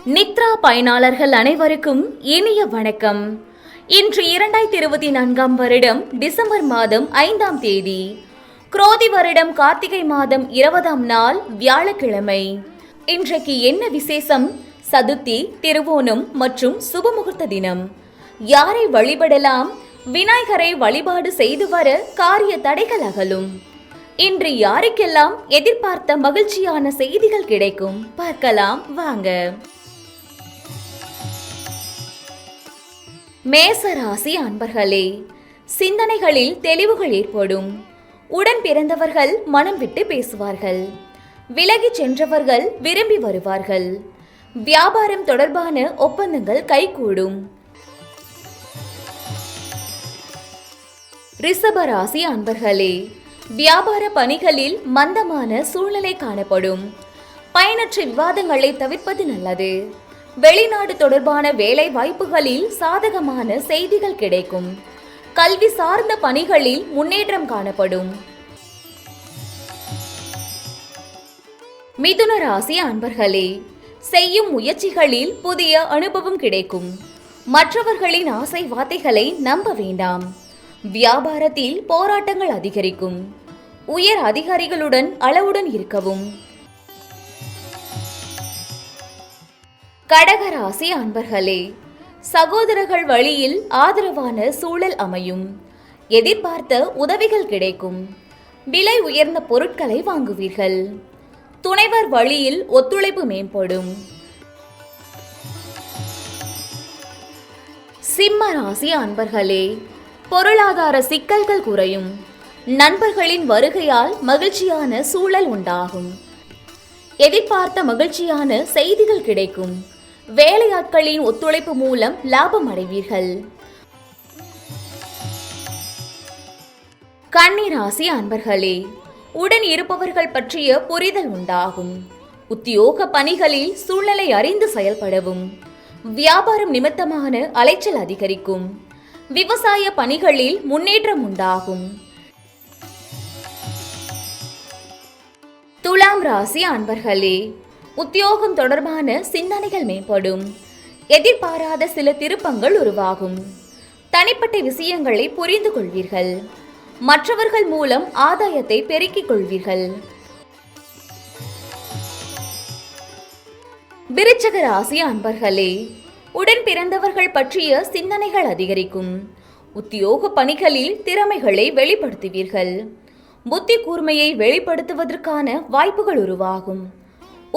நித்ரா பயனாளர்கள் அனைவருக்கும் இனிய வணக்கம். இன்று 2024 வருடம் டிசம்பர் மாதம் 5ஆம் தேதி, குரோதி வருடம் கார்த்திகை மாதம் 20ஆம் நாள் வியாழக்கிழமை. இன்றைக்கு என்ன விசேஷம்? சதுர்த்தி, திருவோணம் மற்றும் சுபமுகூர்த்த தினம். யாரை வழிபடலாம்? விநாயகரை வழிபாடு செய்து வர காரிய தடைகள் அகலும். இன்று யாருக்கெல்லாம் எதிர்பார்த்த மகிழ்ச்சியான செய்திகள் கிடைக்கும் பார்க்கலாம் வாங்க. மேசராசி அன்பர்களே, சிந்தனைகளில் தெளிவுகள் ஏற்படும். உடன் பிறந்தவர்கள் மனம் விட்டு பேசுவார்கள். விலகி சென்றவர்கள் விரும்பி வருவார்கள். வியாபாரம் தொடர்பான ஒப்பந்தங்கள் கைகூடும். ரிஷபராசி அன்பர்களே, வியாபார பணிகளில் மந்தமான சூழ்நிலை காணப்படும். பயனற்ற விவாதங்களை தவிர்ப்பது நல்லது. வெளிநாடு தொடர்பான வேலை வாய்ப்புகளில் சாதகமான செய்திகள் கிடைக்கும். கல்வி சார்ந்த பணிகளில் முன்னேற்றம் காணப்படும். மிதுன ராசி அன்பர்களே, செய்யும் முயற்சிகளில் புதிய அனுபவம் கிடைக்கும். மற்றவர்களின் ஆசை வார்த்தைகளை நம்ப வேண்டாம். வியாபாரத்தில் போராட்டங்கள் அதிகரிக்கும். உயர் அதிகாரிகளுடன் அளவுடன் இருக்கவும். கடகராசி அன்பர்களே, சகோதரர்கள் வழியில் ஆதரவான சூழல் அமையும். எதிர்பார்த்த உதவிகள் கிடைக்கும். விலை உயர்ந்த பொருட்களை வாங்குவீர்கள். துணைவர் வழியில் ஒத்துழைப்பு மேம்படும். சிம்ம ராசி அன்பர்களே, பொருளாதார சிக்கல்கள் குறையும். நண்பர்களின் வருகையால் மகிழ்ச்சியான சூழல் உண்டாகும். எதிர்பார்த்த மகிழ்ச்சியான செய்திகள் கிடைக்கும். வேலையாட்களின் ஒத்துழைப்பு மூலம் லாபம் அடைவீர்கள். கன்னி ராசி அன்பர்களே, உடன் இருப்பவர்கள் பற்றிய புரிதல் உண்டாகும். உத்தியோக பணிகளில் சூழ்நிலை அறிந்து செயல்படவும். வியாபாரம் நிமித்தமான அலைச்சல் அதிகரிக்கும். விவசாய பணிகளில் முன்னேற்றம் உண்டாகும். துலாம் ராசி அன்பர்களே, உத்தியோகம் தொடர்பான சிந்தனைகள் மேம்படும். எதிர்பாராத சில திருப்பங்கள் உருவாகும். தனிப்பட்ட விஷயங்களை புரிந்து கொள்வீர்கள். மற்றவர்கள் மூலம் ஆதாயத்தை பெருக்கிக் கொள்வீர்கள். விருச்சிக ராசி அன்பர்களே, உடன் பிறந்தவர்கள் பற்றிய சிந்தனைகள் அதிகரிக்கும். உத்தியோக பணிகளில் திறமைகளை வெளிப்படுத்துவீர்கள். புத்தி கூர்மையை வெளிப்படுத்துவதற்கான வாய்ப்புகள் உருவாகும்.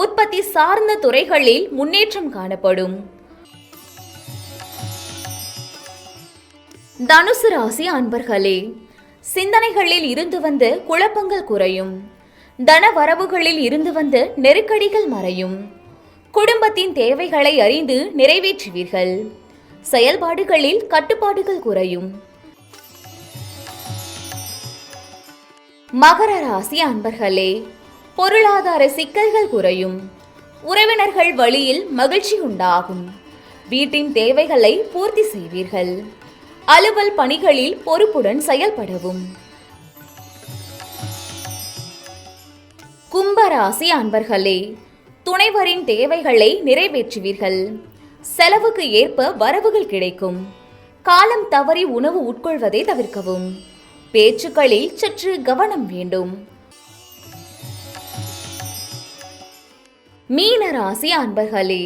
உற்பத்தி சார்ந்த துறைகளில் முன்னேற்றம் காணப்படும். தனுசு ராசி அன்பர்களே, சிந்தனைகளில் இருந்து வந்த குழப்பங்கள் குறையும். தன வரவுகளில் இருந்து வந்த நெருக்கடிகள் மறையும். குடும்பத்தின் தேவைகளை அறிந்து நிறைவேற்றுவீர்கள். செயல்பாடுகளில் கட்டுப்பாடுகள் குறையும். மகர ராசி அன்பர்களே, பொருளாதார சிக்கல்கள் குறையும். உறவினர்கள் வழியில் மகிழ்ச்சி உண்டாகும். வீட்டின் தேவைகளை பூர்த்தி செய்வீர்கள். அலுவல் பணிகளில் பொறுப்புடன் செயல்படவும். கும்பராசி அன்பர்களே, துணைவரின் தேவைகளை நிறைவேற்றுவீர்கள். செலவுக்கு ஏற்ப வரவுகள் கிடைக்கும். காலம் தவறி உணவு உட்கொள்வதை தவிர்க்கவும். பேச்சுக்களில் சற்று கவனம் வேண்டும். மீன ராசி அன்பர்களே,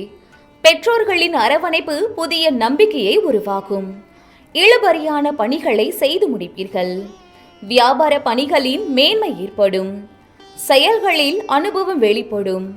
பெற்றோர்களின் அரவணைப்பு புதிய நம்பிக்கையை உருவாக்கும். இழுபறியான பணிகளை செய்து முடிப்பீர்கள். வியாபார பணிகளின் மேன்மை ஏற்படும். செயல்களில் அனுபவம் வெளிப்படும்.